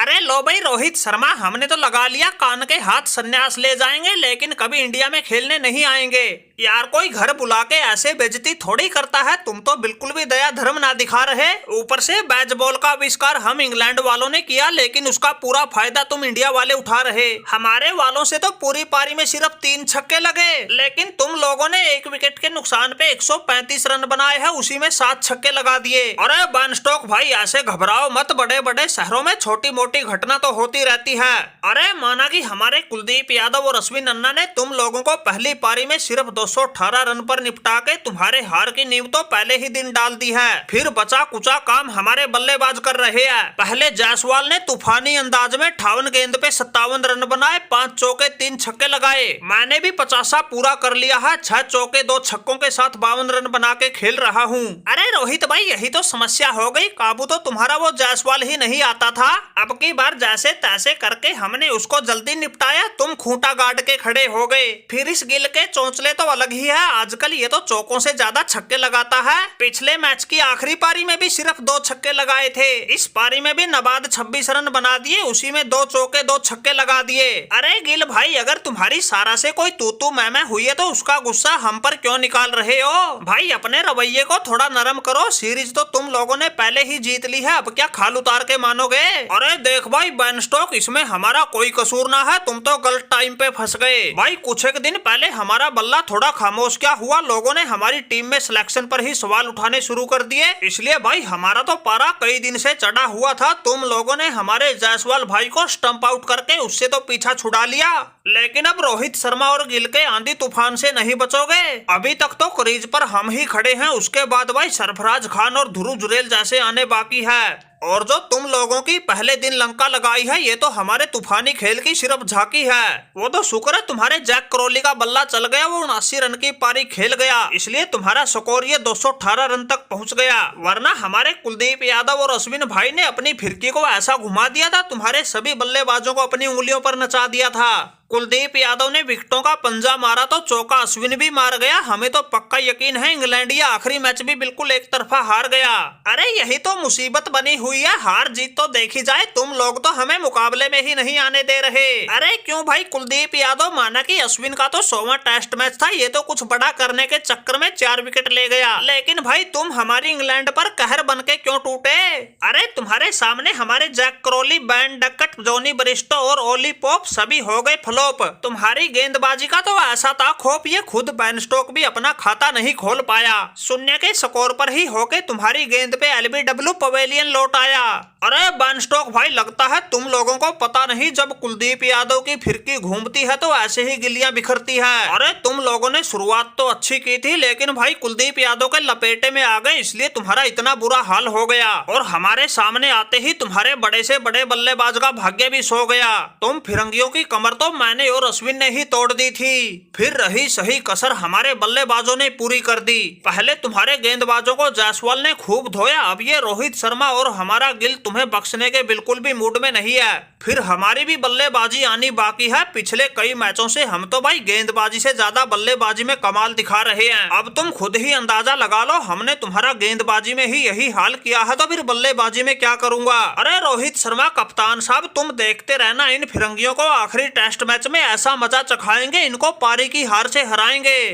अरे लो भाई रोहित शर्मा, हमने तो लगा लिया कान के हाथ संन्यास ले जाएंगे, लेकिन कभी इंडिया में खेलने नहीं आएंगे। यार कोई घर बुला के ऐसे बेइज्जती थोड़ी करता है। तुम तो बिल्कुल भी दया धर्म ना दिखा रहे। ऊपर से बेसबॉल का आविष्कार हम इंग्लैंड वालों ने किया, लेकिन उसका पूरा फायदा तुम इंडिया वाले उठा रहे। हमारे वालों से तो पूरी पारी में सिर्फ 3 छक्के लगे, लेकिन तुम लोगों ने 1 विकेट के नुकसान पे 135 रन बनाए हैं, उसी में 7 छक्के लगा दिए। अरे बैन स्टोक भाई, ऐसे घबराओ मत, बड़े बड़े शहरों में छोटी मोटी घटना तो होती रहती है। अरे माना कि हमारे कुलदीप यादव और अश्विन अन्ना ने तुम लोगों को पहली पारी में सिर्फ 218 रन पर निपटा के तुम्हारे हार की नींव तो पहले ही दिन डाल दी है। फिर बचा कुचा काम हमारे बल्लेबाज कर रहे हैं। पहले जायसवाल ने तूफानी अंदाज में 58 गेंद पे 57 रन बनाए, 5 चौके 3 छक्के लगाए। मैंने भी 50 पूरा कर लिया है, 6 चौके 2 छक्कों के साथ 52 रन बना के खेल रहा हूँ। अरे रोहित भाई, यही तो समस्या हो गई। काबू तो तुम्हारा वो जायसवाल ही नहीं आता था। अब की बार जैसे तैसे करके हमने उसको जल्दी निपटाया, तुम खूंटा गाड़ के खड़े हो गए। फिर इस गिल के चौंचले तो अलग ही है। आजकल ये तो चौकों से ज्यादा छक्के लगाता है। पिछले मैच की आखिरी पारी में भी सिर्फ 2 छक्के लगाए थे। इस पारी में भी नबाद 26 रन बना दिए, उसी में 2 चौके 2 छक्के लगा दिए। अरे गिल भाई, अगर तुम्हारी सारा से कोई तू मैं हुई है तो उसका गुस्सा हम पर क्यों निकाल रहे हो? भाई अपने रवैये को थोड़ा नरम करो। सीरीज तो तुम लोगों ने पहले ही जीत ली है, अब क्या खाल उतार के मानोगे? अरे देख भाई बैन स्टोक, इसमें हमारा कोई कसूर ना है, तुम तो गलत टाइम पे फंस गए। भाई कुछ एक दिन पहले हमारा बल्ला थोड़ा खामोश क्या हुआ, लोगों ने हमारी टीम में सिलेक्शन पर ही सवाल उठाने शुरू कर दिए। इसलिए भाई हमारा तो पारा कई दिन से चढ़ा हुआ था। तुम लोगों ने हमारे जायसवाल भाई को स्टंप आउट करके उससे तो पीछा छुड़ा लिया, लेकिन अब रोहित शर्मा और गिल के आंधी तूफान से नहीं बचोगे। अभी तक तो क्रीज पर हम ही खड़े हैं, उसके बाद भाई सरफराज खान और ध्रुव जुरेल जैसे आने बाकी है। और जो तुम लोगों की पहले दिन लंका लगाई है, ये तो हमारे तूफानी खेल की सिर्फ झांकी है। वो तो शुक्र है तुम्हारे जैक क्रोली का बल्ला चल गया, वो 79 रन की पारी खेल गया, इसलिए तुम्हारा स्कोर ये 218 रन तक पहुंच गया। वरना हमारे कुलदीप यादव और अश्विन भाई ने अपनी फिरकी को ऐसा घुमा दिया था, तुम्हारे सभी बल्लेबाजों को अपनी उंगलियों पर नचा दिया था। कुलदीप यादव ने विकेटों का पंजा मारा तो चौका अश्विन भी मार गया। हमें तो पक्का यकीन है इंग्लैंड ये आखिरी मैच भी बिल्कुल एक तरफा हार गया। अरे यही तो मुसीबत बनी हुई है। हार जीत तो देखी जाए, तुम लोग तो हमें मुकाबले में ही नहीं आने दे रहे। अरे क्यों भाई? कुलदीप यादव माना कि अश्विन का तो 100वां टेस्ट मैच था, ये तो कुछ बड़ा करने के चक्कर में 4 विकेट ले गया, लेकिन भाई तुम हमारी इंग्लैंड पर कहर बन के क्यों टूटे? अरे तुम्हारे सामने हमारे Jack Crawley, ban डकट, Johnny Bairstow और ओली पोप सभी हो गए फ्लॉप। तुम्हारी गेंदबाजी का तो ऐसा था खौफ, ये खुद बैन स्टोक भी अपना खाता नहीं खोल पाया। 0 के स्कोर पर ही होके तुम्हारी गेंद पे एलबीडब्ल्यू पवेलियन लौट आया। अरे बैन स्टोक भाई, लगता है तुम लोगों को पता नहीं, जब कुलदीप यादव की फिरकी घूमती है तो ऐसे ही गिल्लियां बिखरती है। अरे तुम लोगों ने शुरुआत तो अच्छी की थी, लेकिन भाई कुलदीप यादव के लपेटे में आ गए, इसलिए तुम्हारा इतना बुरा हाल हो गया। और हमारे सामने आते ही तुम्हारे बड़े से बड़े बल्लेबाज का भाग्य भी सो गया। तुम फिरंगियों की कमर तो मैंने और अश्विन ने ही तोड़ दी थी, फिर रही सही कसर हमारे बल्लेबाजों ने पूरी कर दी। पहले तुम्हारे गेंदबाजों को जायसवाल ने खूब धोया, अब ये रोहित शर्मा और हमारा गिल तुम्हें बख्शने के बिल्कुल भी मूड में नहीं है। फिर हमारी भी बल्लेबाजी आनी बाकी है। पिछले कई मैचों से हम तो भाई गेंदबाजी से ज्यादा बल्लेबाजी में कमाल दिखा रहे हैं। अब तुम खुद ही अंदाजा लगा लो, हमने तुम्हारा गेंदबाजी में ही यही हाल किया है, तो फिर बल्लेबाजी में क्या करूंगा? अरे रोहित शर्मा कप्तान साहब, तुम देखते रहना, इन फिरंगियों को आखिरी टेस्ट मैच में ऐसा मजा चखाएंगे, इनको पारी की हार से हराएंगे।